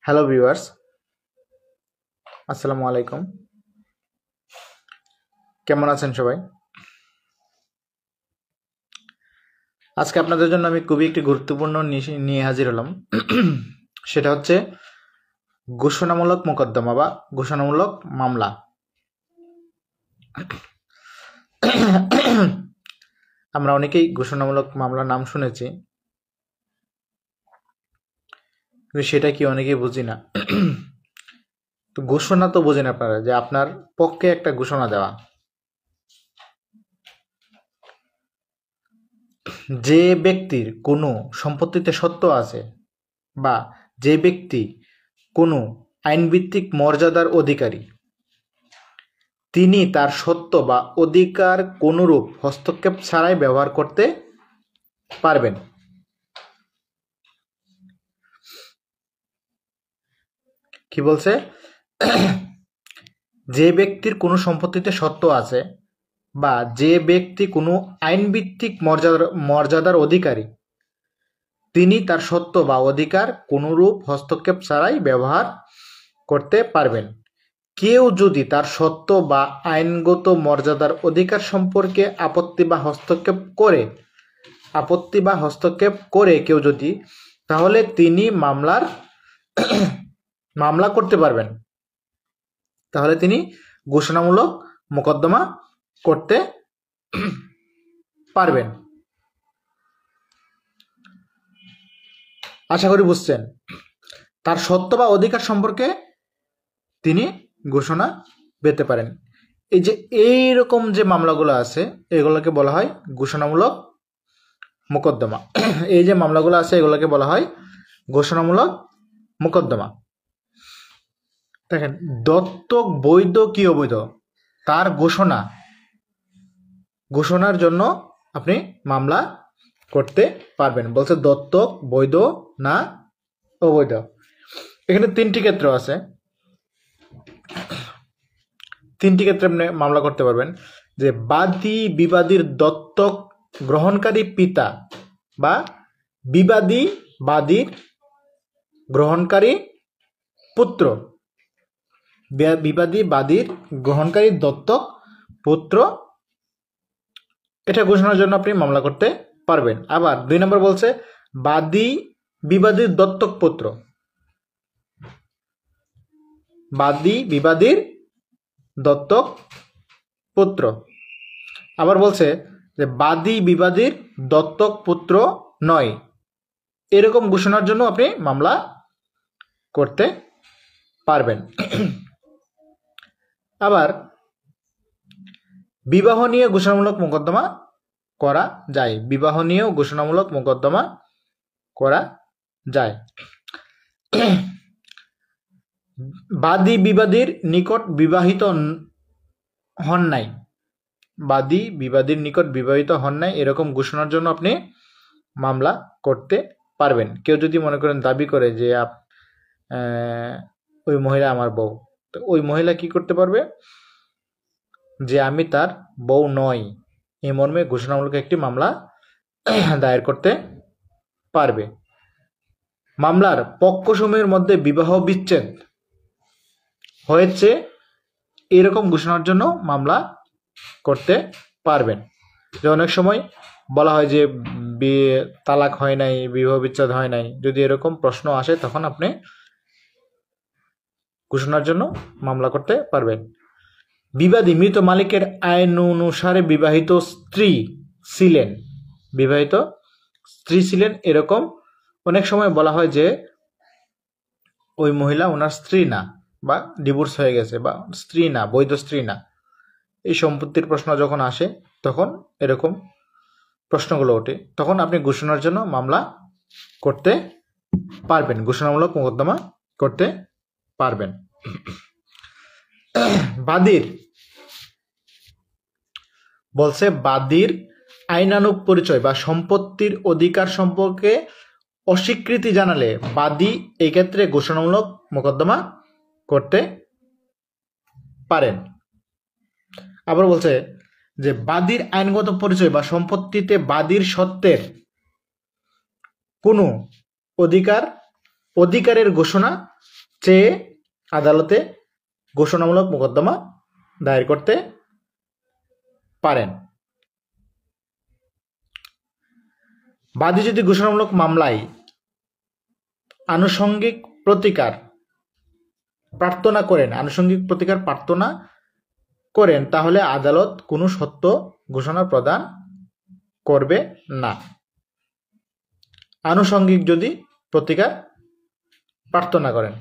Hello viewers, আসসালামু আলাইকুম। কেমন আছেন সবাই? আজকে আপনাদের জন্য আমি খুবই একটি গুরুত্বপূর্ণ নিয়ে হাজির হলাম। সেটা হচ্ছে ঘোষণামূলক মোকদ্দমা বা ঘোষণামূলক মামলা। আমরা অনেকেই ঘোষণামূলক মামলার নাম শুনেছি, কিন্তু সেটা কি অনেকেই বুঝি না। তো ঘোষণা তো বোঝেন আপনারা, যে আপনার পক্ষে একটা ঘোষণা দেওয়া। যে ব্যক্তির কোনো সম্পত্তিতে সত্ত্ব আছে বা যে ব্যক্তি কোনো আইনভিত্তিক মর্যাদার অধিকারী, তিনি তার সত্ত্ব বা অধিকার কোনরূপ হস্তক্ষেপ ছাড়াই ব্যবহার করতে পারবেন। কি বলছে? যে ব্যক্তির কোনো সম্পত্তিতে সত্ত্ব আছে বা যে ব্যক্তি কোনো আইনভিত্তিক মর্যাদার অধিকারী, তিনি তার সত্ত্ব বা অধিকার কোনরূপ হস্তক্ষেপ ছাড়াই ব্যবহার করতে পারবেন। কেউ যদি তার সত্ত্ব বা আইনগত মর্যাদার অধিকার সম্পর্কে আপত্তি বা হস্তক্ষেপ করে কেউ যদি, তাহলে তিনি মামলা করতে পারবেন। তাহলে তিনি ঘোষণামূলক মোকদ্দমা করতে পারবেন। আশা করি বুঝছেন। তার সত্ত্ব বা অধিকার সম্পর্কে তিনি ঘোষণা পেতে পারেন। এই যে এইরকম যে মামলাগুলো আছে, এগুলোকে বলা হয় ঘোষণামূলক মোকদ্দমা। এই যে মামলাগুলো আছে, এগুলোকে বলা হয় ঘোষণামূলক মোকদ্দমা। দেখেন, দত্তক বৈধ কি অবৈধ তার ঘোষণার জন্য আপনি মামলা করতে পারবেন। বলছে দত্তক বৈধ না অবৈধ। এখানে তিনটি ক্ষেত্র আছে, তিনটি ক্ষেত্রে আপনি মামলা করতে পারবেন। যে বিবাদীর দত্তক গ্রহণকারী পিতা বা বাদীর গ্রহণকারী পুত্র, বাদীর গ্রহণকারী দত্তক পুত্র, এটা ঘোষণার জন্য আপনি মামলা করতে পারবেন। আবার 2 নম্বর বলছে বিবাদীর দত্তক পুত্র, বিবাদীর দত্তক পুত্র। আবার বলছে যে বিবাদীর দত্তক পুত্র নয়, এরকম ঘোষণার জন্য আপনি মামলা করতে পারবেন। আবার বিবাহ নিয়ে ঘোষণামূলক মোকদ্দমা করা যায়। বিবাহ নিয়েও ঘোষণামূলক মোকদ্দমা করা যায়। বিবাদীর নিকট বিবাহিত হন নাই, বিবাদীর নিকট বিবাহিত হন নাই, এরকম ঘোষণার জন্য আপনি মামলা করতে পারবেন। কেউ যদি মনে করেন দাবি করে যে ওই মহিলা আমার বউ, তো ওই মহিলা কি করতে পারবে? যে আমি তার বউ নই, এই মর্মে ঘোষণামূলক একটি মামলা দায়ের করতে পারবে। মামলার পক্ষসমূহের মধ্যে বিবাহ বিচ্ছেদ হয়েছে, এরকম ঘোষণার জন্য মামলা করতে পারবেন। যে অনেক সময় বলা হয় যে তালাক হয় নাই, বিবাহ বিচ্ছেদ হয় নাই, যদি এরকম প্রশ্ন আসে তখন আপনি ঘোষণার জন্য মামলা করতে পারবেন। বিবাদী মৃত মালিকের আইন অনুসারে বিবাহিত স্ত্রী ছিলেন, এরকম অনেক সময় বলা হয় যে ওই মহিলা ওনার স্ত্রী না, বা ডিভোর্স হয়ে গেছে, বা স্ত্রী না, বৈধ স্ত্রী না। এই সম্পত্তির প্রশ্ন যখন আসে, তখন এরকম প্রশ্নগুলো ওঠে, তখন আপনি ঘোষণার জন্য মামলা করতে পারবেন, ঘোষণামূলক মোকদ্দমা করতে পারবেন। বাদীর আইনানুগ পরিচয় বা সম্পত্তির অধিকার সম্পর্কে অস্বীকৃতি জানালে বাদী এই ক্ষেত্রে ঘোষণামূলক মোকদ্দমা করতে পারেন। আবার বলছে যে বাদীর আইনগত পরিচয় বা সম্পত্তিতে বাদীর সত্ত্বের কোনো অধিকার অধিকারের ঘোষণা চেয়ে আদালতে ঘোষণামূলক মোকদ্দমা দায়ের করতে পারেন। বাদী যদি ঘোষণামূলক মামলায় আনুষঙ্গিক প্রতিকার প্রার্থনা করেন তাহলে আদালত কোনো সত্য ঘোষণা প্রদান করবে না। আনুষঙ্গিক যদি প্রতিকার প্রার্থনা করেন।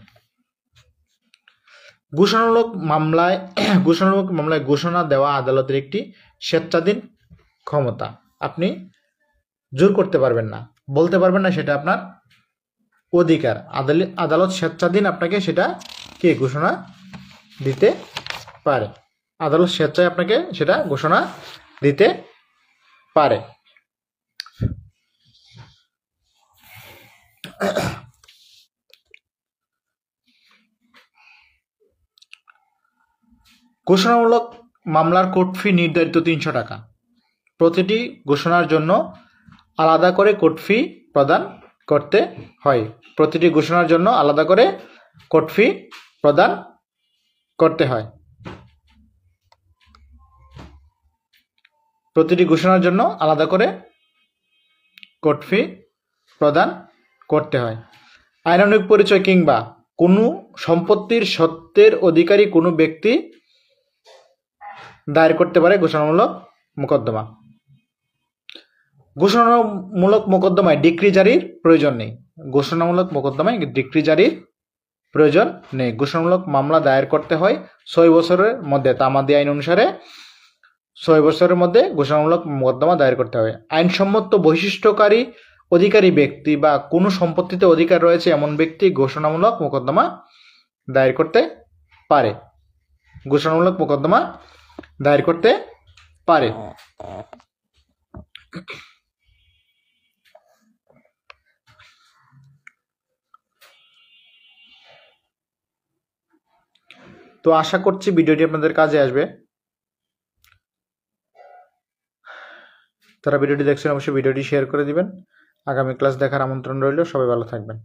ঘোষণামূলক মামলায় ঘোষণা দেওয়া আদালতের একটি স্বেচ্ছাধীন ক্ষমতা। আপনি জোর করতে পারবেন না, বলতে পারবেন না, সেটা আপনার অধিকার। আদালত স্বেচ্ছাধীন আপনাকে সেটা ঘোষণা দিতে পারে। আদালত স্বেচ্ছায় আপনাকে সেটা ঘোষণা দিতে পারে। ঘোষণামূলক মামলার কোর্ট ফি নির্ধারিত 300 টাকা। প্রতিটি ঘোষণার জন্য আলাদা করে কোর্ট ফি প্রদান করতে হয়। প্রতিটি ঘোষণার জন্য আলাদা করে কোর্ট ফি প্রদান করতে হয়। প্রতিটি ঘোষণার জন্য আলাদা করে কোর্ট ফি প্রদান করতে হয়। আইনানুগ পরিচয় কিংবা কোনো সম্পত্তির সত্ত্বের অধিকারী কোনো ব্যক্তি দায়ের করতে পারে ঘোষণামূলক মোকদ্দমা। ঘোষণামূলক মোকদ্দমায় ডিক্রি জারির প্রয়োজন নেই। ঘোষণামূলক মোকদ্দমায় ডিক্রি জারির প্রয়োজন নেই। ঘোষণামূলক মামলা দায়ের করতে হয় 6 বছরের মধ্যে। তামাদি আইন অনুসারে 6 বছরের মধ্যে ঘোষণামূলক মোকদ্দমা দায়ের করতে হবে। আইনসম্মত বৈশিষ্ট্যকারী অধিকারী ব্যক্তি বা কোনো সম্পত্তিতে অধিকার রয়েছে এমন ব্যক্তি ঘোষণামূলক মোকদ্দমা দায়ের করতে পারে। ঘোষণামূলক মোকদ্দমা দায়ের করতে পারে। তো আশা করছি ভিডিওটি আপনাদের কাজে আসবে। যারা ভিডিওটি দেখছেন অবশ্যই ভিডিওটি শেয়ার করে দিবেন। আগামী ক্লাস দেখার আমন্ত্রণ রইল। সবাই ভালো থাকবেন।